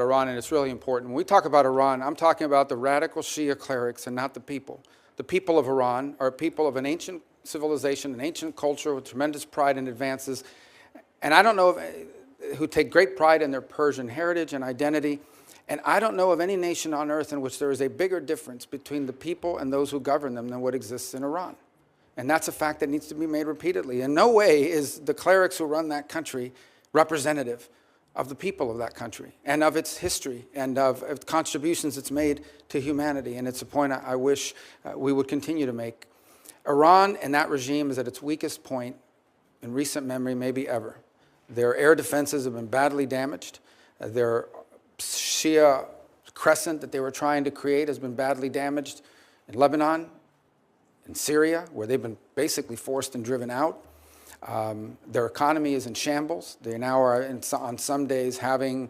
Iran, and it's really important. When we talk about Iran, I'm talking about the radical Shia clerics and not the people. The people of Iran are people of an ancient civilization, an ancient culture with tremendous pride and advances. And I don't know who take great pride in their Persian heritage and identity. And I don't know of any nation on earth in which there is a bigger difference between the people and those who govern them than what exists in Iran. And that's a fact that needs to be made repeatedly. In no way is the clerics who run that country representative of the people of that country and of its history and of contributions it's made to humanity. And it's a point I wish we would continue to make. Iran and that regime is at its weakest point in recent memory, maybe ever. Their air defenses have been badly damaged. Their Shia crescent that they were trying to create has been badly damaged in Lebanon, in Syria, where they've been basically forced and driven out. Their economy is in shambles. They now are, on some days, having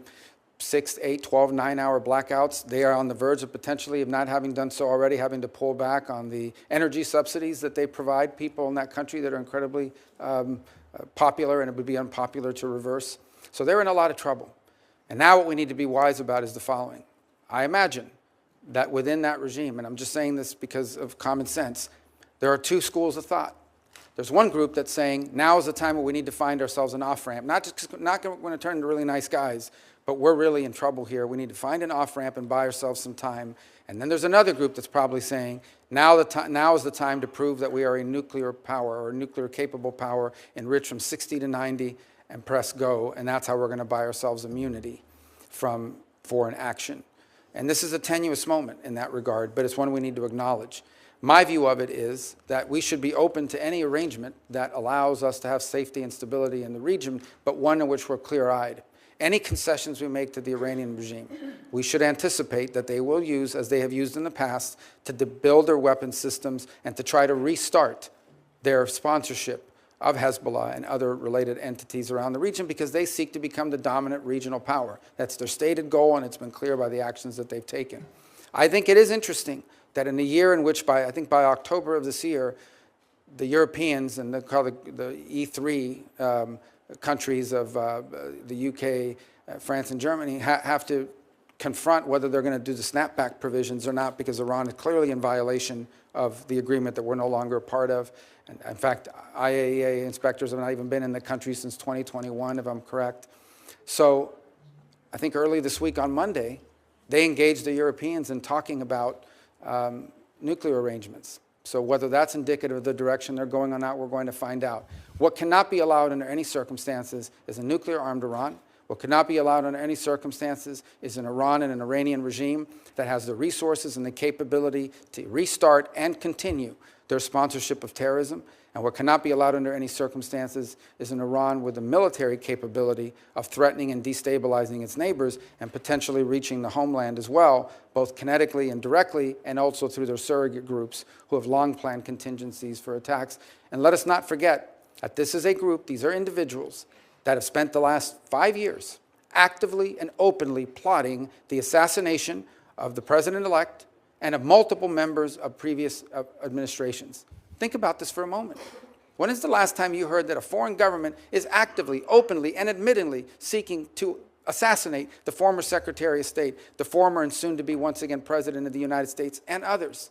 6, 8, 12, 9-hour blackouts. They are on the verge of potentially, if not having done so already, having to pull back on the energy subsidies that they provide people in that country that are incredibly popular, and it would be unpopular to reverse. So they're in a lot of trouble. And now what we need to be wise about is the following. I imagine that within that regime, and I'm just saying this because of common sense, there are two schools of thought. There's one group that's saying, now is the time where we need to find ourselves an off-ramp. Not going to turn into really nice guys, but we're really in trouble here. We need to find an off-ramp and buy ourselves some time. And then there's another group that's probably saying, now is the time to prove that we are a nuclear power or a nuclear-capable power enriched from 60 to 90 and press go. And that's how we're going to buy ourselves immunity from foreign action. And this is a tenuous moment in that regard, but it's one we need to acknowledge. My view of it is that we should be open to any arrangement that allows us to have safety and stability in the region, but one in which we're clear-eyed. Any concessions we make to the Iranian regime, we should anticipate that they will use, as they have used in the past, to build their weapons systems and to try to restart their sponsorship of Hezbollah and other related entities around the region, because they seek to become the dominant regional power. That's their stated goal, and it's been clear by the actions that they've taken. I think it is interesting that in a year in which, I think by October of this year, the Europeans and the E3 countries of the UK, France, and Germany have to confront whether they're going to do the snapback provisions or not, because Iran is clearly in violation of the agreement that we're no longer a part of. And in fact, IAEA inspectors have not even been in the country since 2021, if I'm correct. So I think early this week on Monday, they engaged the Europeans in talking about nuclear arrangements. So whether that's indicative of the direction they're going or not, we're going to find out. What cannot be allowed under any circumstances is a nuclear-armed Iran. What cannot be allowed under any circumstances is an Iran and an Iranian regime that has the resources and the capability to restart and continue their sponsorship of terrorism. And what cannot be allowed under any circumstances is an Iran with the military capability of threatening and destabilizing its neighbors and potentially reaching the homeland as well, both kinetically and directly, and also through their surrogate groups who have long planned contingencies for attacks. And let us not forget that this is a group, these are individuals that have spent the last 5 years actively and openly plotting the assassination of the president-elect and of multiple members of previous administrations. Think about this for a moment. When is the last time you heard that a foreign government is actively, openly, and admittedly seeking to assassinate the former Secretary of State, the former and soon-to-be once again President of the United States, and others?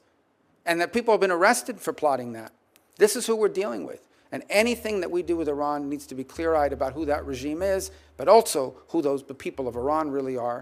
And that people have been arrested for plotting that. This is who we're dealing with. And anything that we do with Iran needs to be clear-eyed about who that regime is, but also who the people of Iran really are,